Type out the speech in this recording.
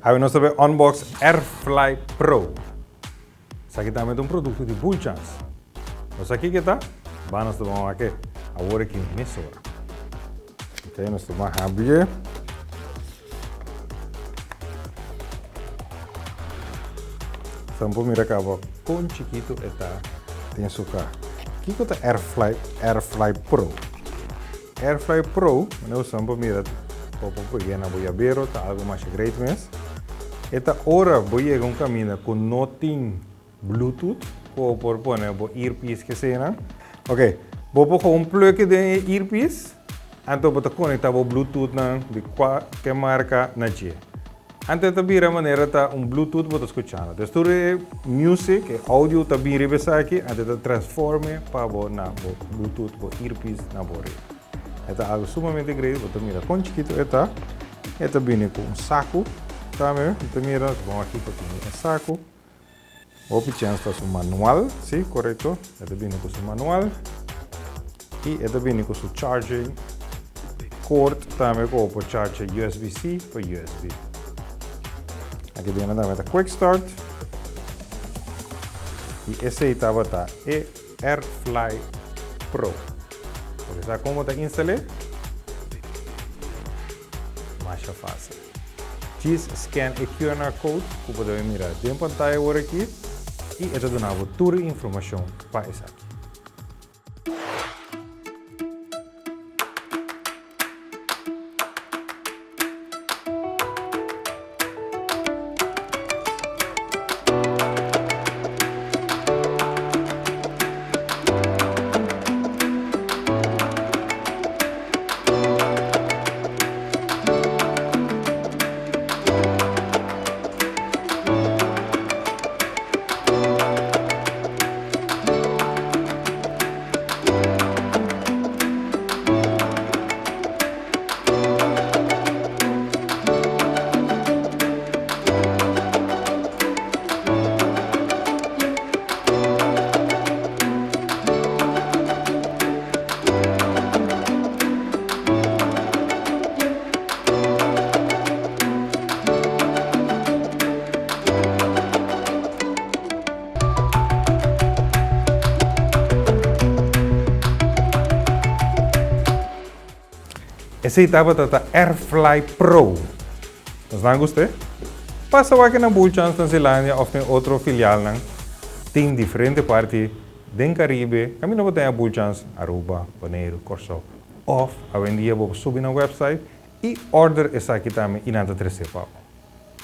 Aí nós temos Unbox AirFly Pro. Isso aqui também é um produto de Boolchand. Nós aqui que está, vamos aqui agora aqui emissora. Ok, nós vamos abrir. Sampo mira acaba com chiquito eta tem açúcar. Aqui que está AirFly Pro. AirFly Pro, não sampo mira popo pequena boia beiro tá algo mais great mes. Eta ora boia com caminha com nothing Bluetooth ou por poner bo earpiece que seja. Ok, vou com plug de earpiece, então vou conectar o Bluetooth na de qualquer marca na dia. Antes de vir a maneira tá Bluetooth vou escutar. Desture music, audio tá vir aqui, antes de transforme para na Bluetooth, bo earpiece na bore. É algo sumamente great, vou mirar com chiquito eta vem com saco, tá mesmo? Então mira, vamos aqui para o saco. O opção está no manual, sim, correto. Eta vem com o manual e eta vem com o charging cord, também com o charger USB-C para USB. Aqui dentro também está Quick Start e esse aí estava AirFly Pro. Porque sabe como está instalado? Mais fácil. Diz scan o QR Code que podemos mirar dentro da pantalla agora aqui e это dá toda a informação para isso aqui. Esse estava AirFly Pro. Mas não gostei? Passa aqui na Boolchand, na Zelândia, ou em outra filial, tem diferentes partes do Caribe. Caminho para ter a Boolchand, Aruba, Bonaire, Corso. Ou, a vendia, vou subir na website e order essa aqui também e nada 13 pau.